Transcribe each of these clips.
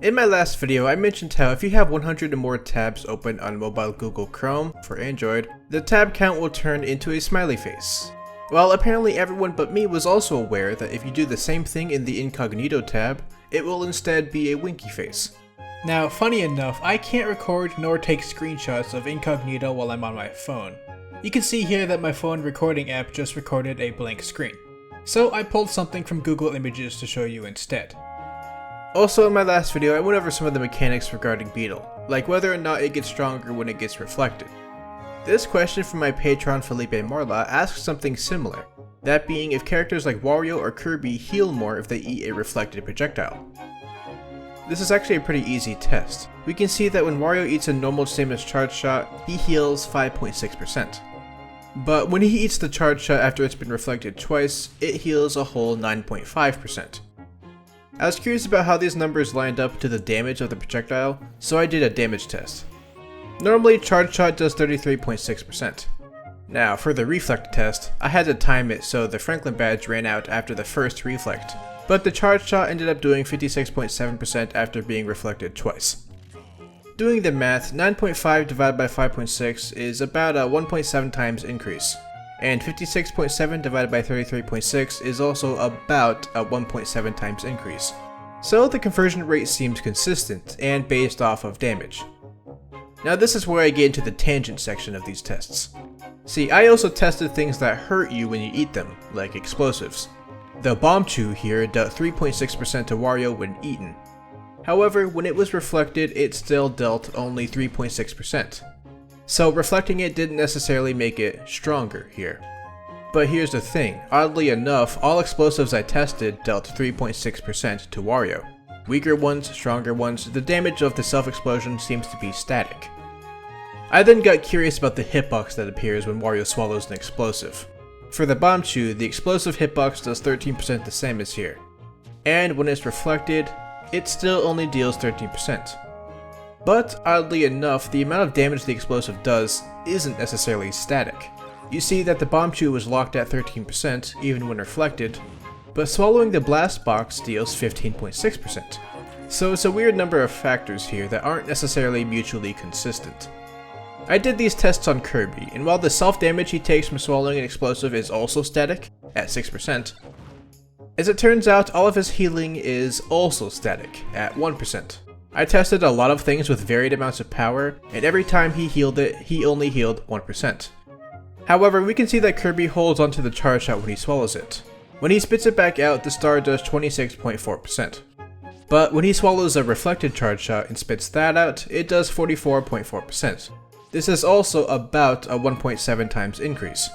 In my last video, I mentioned how if you have 100 or more tabs open on mobile Google Chrome for Android, the tab count will turn into a smiley face. Well, apparently everyone but me was also aware that if you do the same thing in the incognito tab, it will instead be a winky face. Now, funny enough, I can't record nor take screenshots of incognito while I'm on my phone. You can see here that my phone recording app just recorded a blank screen. So I pulled something from Google Images to show you instead. Also in my last video, I went over some of the mechanics regarding Beetle, like whether or not it gets stronger when it gets reflected. This question from my patron Felipe Morla asks something similar, that being if characters like Wario or Kirby heal more if they eat a reflected projectile. This is actually a pretty easy test. We can see that when Wario eats a normal Samus charge shot, he heals 5.6%. But when he eats the charge shot after it's been reflected twice, it heals a whole 9.5%. I was curious about how these numbers lined up to the damage of the projectile, so I did a damage test. Normally, charge shot does 33.6%. Now, for the reflect test, I had to time it so the Franklin badge ran out after the first reflect, but the charge shot ended up doing 56.7% after being reflected twice. Doing the math, 9.5 divided by 5.6 is about a 1.7 times increase. And 56.7 divided by 33.6 is also about a 1.7 times increase. So the conversion rate seems consistent and based off of damage. Now this is where I get into the tangent section of these tests. See, I also tested things that hurt you when you eat them, like explosives. The Bomb Chew here dealt 3.6% to Wario when eaten. However, when it was reflected, it still dealt only 3.6%. So reflecting it didn't necessarily make it stronger here. But here's the thing, oddly enough, all explosives I tested dealt 3.6% to Wario. Weaker ones, stronger ones, the damage of the self-explosion seems to be static. I then got curious about the hitbox that appears when Wario swallows an explosive. For the Bomb Chew, the explosive hitbox does 13% the same as here. And when it's reflected, it still only deals 13%. But, oddly enough, the amount of damage the explosive does isn't necessarily static. You see that the Bomb Chew was locked at 13% even when reflected, but swallowing the blast box deals 15.6%. So it's a weird number of factors here that aren't necessarily mutually consistent. I did these tests on Kirby, and while the self-damage he takes from swallowing an explosive is also static, at 6%, as it turns out all of his healing is also static, at 1%. I tested a lot of things with varied amounts of power, and every time he healed it, he only healed 1%. However, we can see that Kirby holds onto the charge shot when he swallows it. When he spits it back out, the star does 26.4%. But when he swallows a reflected charge shot and spits that out, it does 44.4%. This is also about a 1.7 times increase.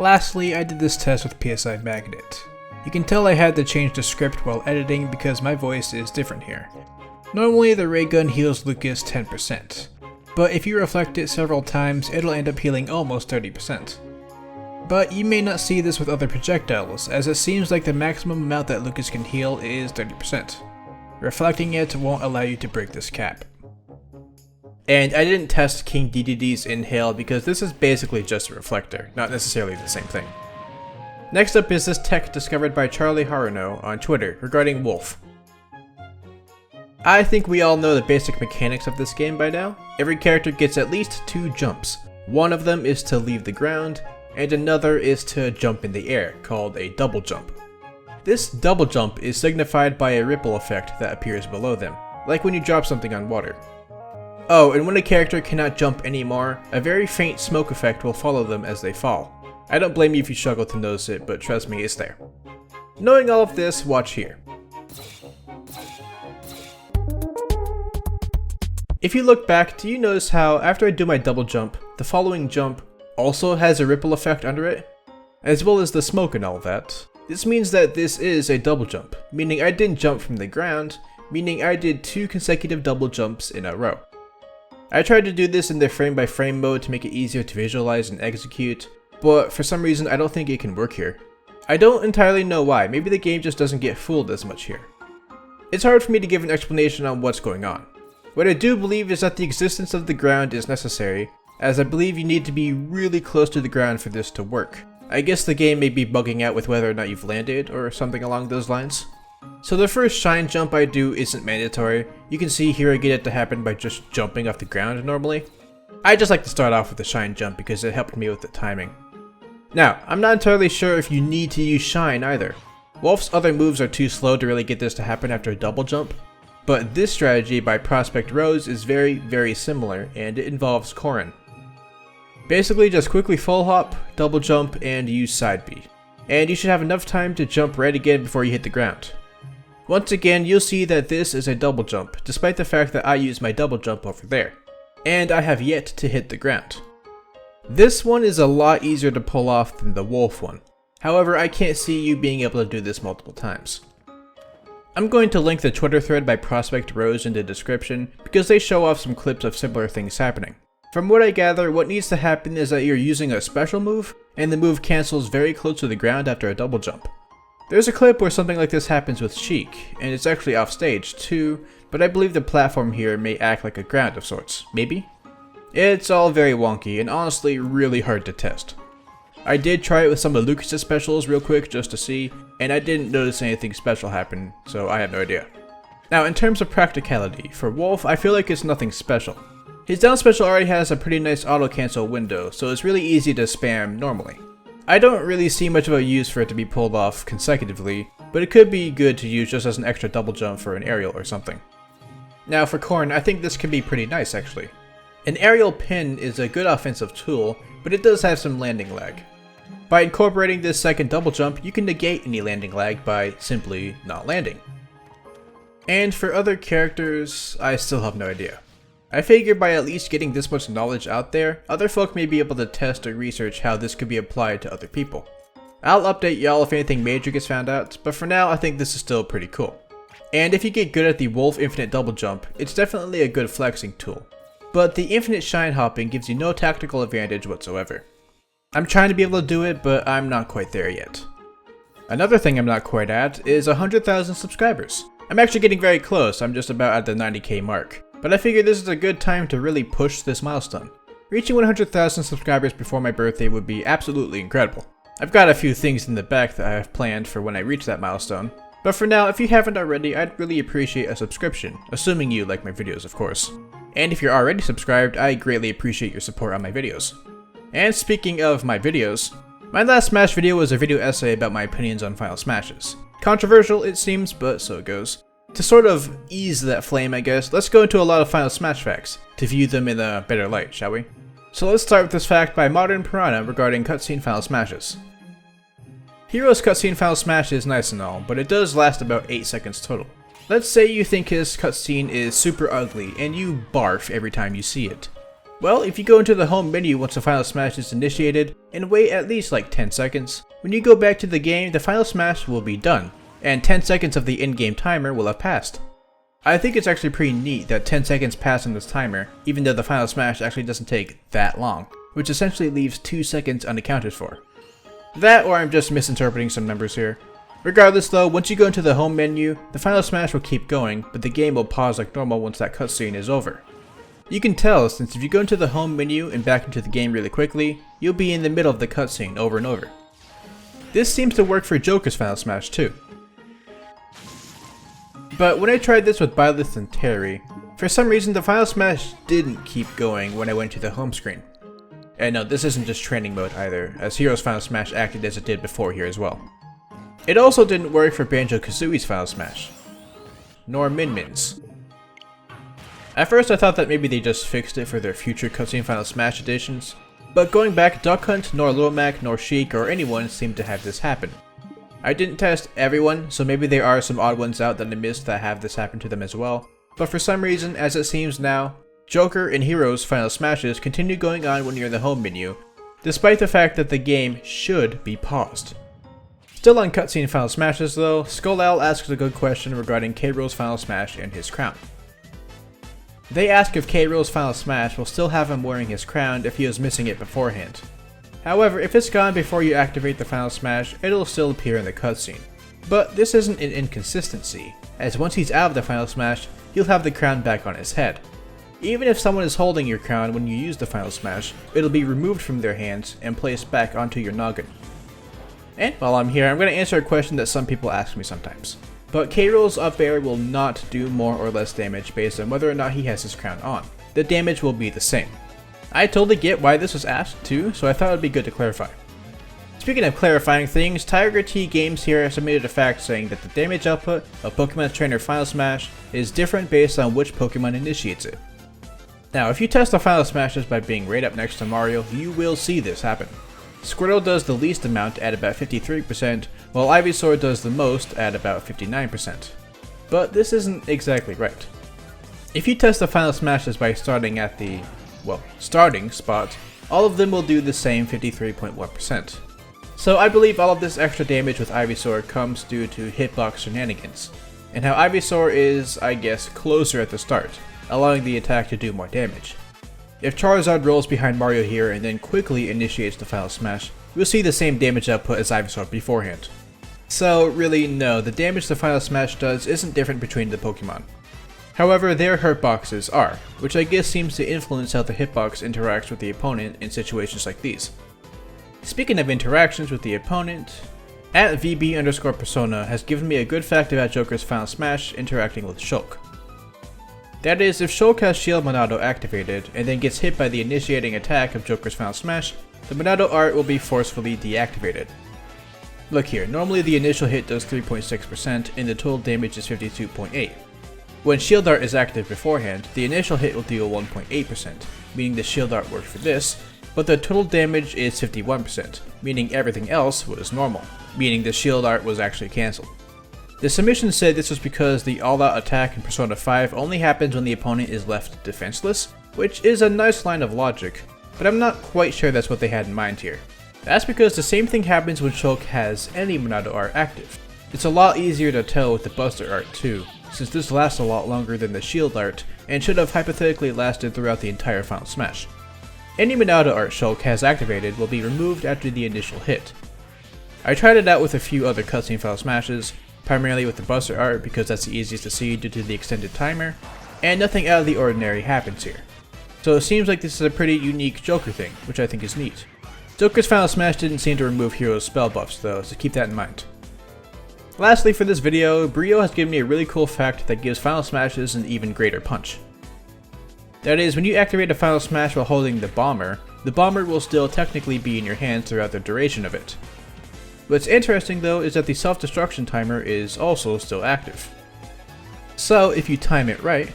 Lastly, I did this test with PSI Magnet. You can tell I had to change the script while editing because my voice is different here. Normally the ray gun heals Lucas 10%, but if you reflect it several times, it'll end up healing almost 30%. But you may not see this with other projectiles, as it seems like the maximum amount that Lucas can heal is 30%. Reflecting it won't allow you to break this cap. And I didn't test King Dedede's inhale because this is basically just a reflector, not necessarily the same thing. Next up is this tech discovered by Charlie Haruno on Twitter regarding Wolf. I think we all know the basic mechanics of this game by now. Every character gets at least 2 jumps. One of them is to leave the ground, and another is to jump in the air, called a double jump. This double jump is signified by a ripple effect that appears below them, like when you drop something on water. Oh, and when a character cannot jump anymore, a very faint smoke effect will follow them as they fall. I don't blame you if you struggle to notice it, but trust me, it's there. Knowing all of this, watch here. If you look back, do you notice how after I do my double jump, the following jump also has a ripple effect under it? As well as the smoke and all of that. This means that this is a double jump, meaning I didn't jump from the ground, meaning I did 2 consecutive double jumps in a row. I tried to do this in the frame by frame mode to make it easier to visualize and execute, but for some reason I don't think it can work here. I don't entirely know why, maybe the game just doesn't get fooled as much here. It's hard for me to give an explanation on what's going on. What I do believe is that the existence of the ground is necessary, as I believe you need to be really close to the ground for this to work. I guess the game may be bugging out with whether or not you've landed or something along those lines. So the first shine jump I do isn't mandatory. You can see here I get it to happen by just jumping off the ground normally. I just like to start off with the shine jump because it helped me with the timing. Now, I'm not entirely sure if you need to use shine either. Wolf's other moves are too slow to really get this to happen after a double jump, but this strategy by Prospect Rose is very similar, and it involves Corrin. Basically just quickly full hop, double jump, and use side B. And you should have enough time to jump right again before you hit the ground. Once again, you'll see that this is a double jump, despite the fact that I use my double jump over there. And I have yet to hit the ground. This one is a lot easier to pull off than the wolf one. However, I can't see you being able to do this multiple times. I'm going to link the Twitter thread by Prospect Rose in the description because they show off some clips of similar things happening. From what I gather, what needs to happen is that you're using a special move, and the move cancels very close to the ground after a double jump. There's a clip where something like this happens with Sheik, and it's actually off stage too, but I believe the platform here may act like a ground of sorts, maybe? It's all very wonky and honestly really hard to test. I did try it with some of Lucas's specials real quick just to see, and I didn't notice anything special happen, so I have no idea. Now in terms of practicality, for Wolf I feel like it's nothing special. His down special already has a pretty nice auto cancel window, so it's really easy to spam normally. I don't really see much of a use for it to be pulled off consecutively, but it could be good to use just as an extra double jump for an aerial or something. Now for Corrin, I think this could be pretty nice actually. An aerial pin is a good offensive tool, but it does have some landing lag. By incorporating this second double jump, you can negate any landing lag by simply not landing. And for other characters, I still have no idea. I figure by at least getting this much knowledge out there, other folk may be able to test or research how this could be applied to other people. I'll update y'all if anything major gets found out, but for now I think this is still pretty cool. And if you get good at the Wolf Infinite Double Jump, it's definitely a good flexing tool. But the Infinite Shine Hopping gives you no tactical advantage whatsoever. I'm trying to be able to do it, but I'm not quite there yet. Another thing I'm not quite at is 100,000 subscribers. I'm actually getting very close, I'm just about at the 90k mark. But I figured this is a good time to really push this milestone. Reaching 100,000 subscribers before my birthday would be absolutely incredible. I've got a few things in the back that I have planned for when I reach that milestone. But for now, if you haven't already, I'd really appreciate a subscription, assuming you like my videos of course. And if you're already subscribed, I greatly appreciate your support on my videos. And speaking of my videos, my last Smash video was a video essay about my opinions on Final Smashes. Controversial it seems, but so it goes. To sort of ease that flame I guess, let's go into a lot of Final Smash facts, to view them in a better light, shall we? So let's start with this fact by Modern Piranha regarding cutscene Final Smashes. Hero's cutscene Final Smash is nice and all, but it does last about 8 seconds total. Let's say you think his cutscene is super ugly, and you barf every time you see it. Well, if you go into the home menu once the Final Smash is initiated, and wait at least like 10 seconds, when you go back to the game, the Final Smash will be done, and 10 seconds of the in-game timer will have passed. I think it's actually pretty neat that 10 seconds pass on this timer, even though the Final Smash actually doesn't take that long, which essentially leaves 2 seconds unaccounted for. That, or I'm just misinterpreting some numbers here. Regardless though, once you go into the home menu, the Final Smash will keep going, but the game will pause like normal once that cutscene is over. You can tell since if you go into the home menu and back into the game really quickly, you'll be in the middle of the cutscene over and over. This seems to work for Joker's Final Smash too. But when I tried this with Byleth and Terry, for some reason the Final Smash didn't keep going when I went to the home screen. And no, this isn't just training mode either, as Hero's Final Smash acted as it did before here as well. It also didn't work for Banjo-Kazooie's Final Smash, nor Min Min's. At first I thought that maybe they just fixed it for their future cutscene Final Smash editions, but going back, Duck Hunt, nor Little Mac, nor Sheik, or anyone seemed to have this happen. I didn't test everyone, so maybe there are some odd ones out that I missed that have this happen to them as well, but for some reason, as it seems now, Joker and Hero's Final Smashes continue going on when you're in the home menu, despite the fact that the game should be paused. Still on cutscene Final Smashes though, Skull asks a good question regarding K-Rool's Final Smash and his crown. They ask if K-Rool's Final Smash will still have him wearing his crown if he was missing it beforehand. However, if it's gone before you activate the Final Smash, it'll still appear in the cutscene. But this isn't an inconsistency, as once he's out of the Final Smash, he'll have the crown back on his head. Even if someone is holding your crown when you use the Final Smash, it'll be removed from their hands and placed back onto your noggin. And while I'm here, I'm going to answer a question that some people ask me sometimes. But K-Rool's up air will not do more or less damage based on whether or not he has his crown on. The damage will be the same. I totally get why this was asked too, so I thought it would be good to clarify. Speaking of clarifying things, Tiger T Games here submitted a fact saying that the damage output of Pokemon's Trainer Final Smash is different based on which Pokemon initiates it. Now, if you test the Final Smashes by being right up next to Mario, you will see this happen. Squirtle does the least amount at about 53%, while Ivysaur does the most at about 59%. But this isn't exactly right. If you test the Final Smashes by starting at the, starting spot, all of them will do the same 53.1%. So I believe all of this extra damage with Ivysaur comes due to hitbox shenanigans, and how Ivysaur is, I guess, closer at the start, allowing the attack to do more damage. If Charizard rolls behind Mario here and then quickly initiates the Final Smash, you'll see the same damage output as Ivysaur beforehand. So really, no, the damage the Final Smash does isn't different between the Pokemon. However, their hurtboxes are, which I guess seems to influence how the hitbox interacts with the opponent in situations like these. Speaking of interactions with the opponent, @VB_Persona has given me a good fact about Joker's Final Smash interacting with Shulk. That is, if Shulk has Shield Monado activated and then gets hit by the initiating attack of Joker's Final Smash, the Monado art will be forcefully deactivated. Look here, normally the initial hit does 3.6% and the total damage is 52.8%. When Shield Art is active beforehand, the initial hit will deal 1.8%, meaning the Shield Art worked for this, but the total damage is 51%, meaning everything else was normal, meaning the Shield Art was actually cancelled. The submission said this was because the all-out attack in Persona 5 only happens when the opponent is left defenseless, which is a nice line of logic, but I'm not quite sure that's what they had in mind here. That's because the same thing happens when Shulk has any Monado art active. It's a lot easier to tell with the Buster art too, since this lasts a lot longer than the Shield art, and should have hypothetically lasted throughout the entire Final Smash. Any Monado art Shulk has activated will be removed after the initial hit. I tried it out with a few other cutscene Final Smashes, primarily with the Buster art because that's the easiest to see due to the extended timer, and nothing out of the ordinary happens here. So it seems like this is a pretty unique Joker thing, which I think is neat. Joker's Final Smash didn't seem to remove Hero's spell buffs though, so keep that in mind. Lastly for this video, Brio has given me a really cool fact that gives Final Smashes an even greater punch. That is, when you activate a Final Smash while holding the bomber will still technically be in your hands throughout the duration of it. What's interesting though is that the self-destruction timer is also still active. So if you time it right,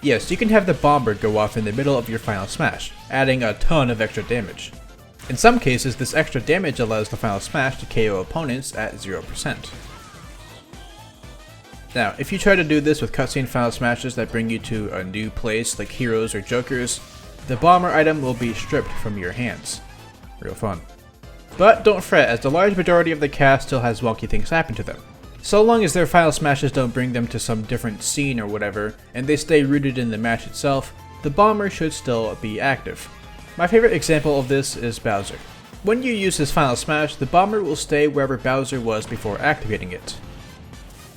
yes, you can have the bomber go off in the middle of your Final Smash, adding a ton of extra damage. In some cases, this extra damage allows the Final Smash to KO opponents at 0%. Now, if you try to do this with cutscene Final Smashes that bring you to a new place like Heroes or Jokers, the bomber item will be stripped from your hands. Real fun. But don't fret, as the large majority of the cast still has wonky things happen to them. So long as their Final Smashes don't bring them to some different scene or whatever, and they stay rooted in the match itself, the bomber should still be active. My favorite example of this is Bowser. When you use his Final Smash, the bomber will stay wherever Bowser was before activating it.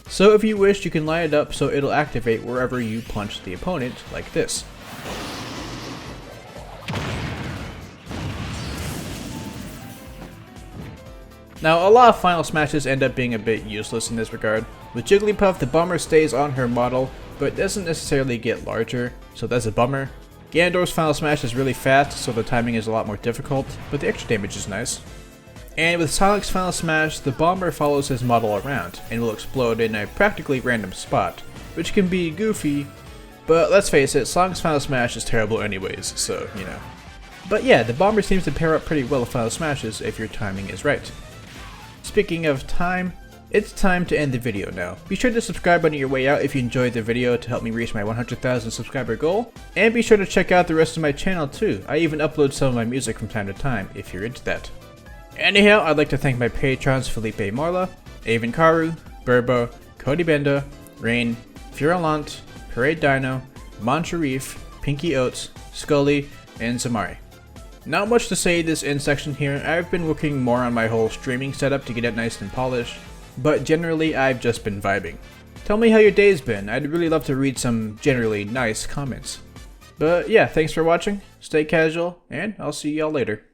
So if you wish, you can line it up so it'll activate wherever you punch the opponent, like this. Now, a lot of Final Smashes end up being a bit useless in this regard. With Jigglypuff, the bomber stays on her model, but doesn't necessarily get larger, so that's a bummer. Ganondorf's Final Smash is really fast, so the timing is a lot more difficult, but the extra damage is nice. And with Sonic's Final Smash, the bomber follows his model around, and will explode in a practically random spot, which can be goofy, but let's face it, Sonic's Final Smash is terrible anyways, so, you know. But yeah, the bomber seems to pair up pretty well with Final Smashes if your timing is right. Speaking of time, it's time to end the video now. Be sure to subscribe on your way out if you enjoyed the video to help me reach my 100,000 subscriber goal, and be sure to check out the rest of my channel too. I even upload some of my music from time to time if you're into that. Anyhow, I'd like to thank my patrons Felipe Morla, Avenkaru, Burbo, Cody Benda, Raighne, Feurolant, Dino, Aman Shareef, PinkieOats, Skully, and Xammary. Not much to say this end section here. I've been working more on my whole streaming setup to get it nice and polished, but generally I've just been vibing. Tell me how your day's been. I'd really love to read some generally nice comments. But yeah, thanks for watching, stay casual, and I'll see y'all later.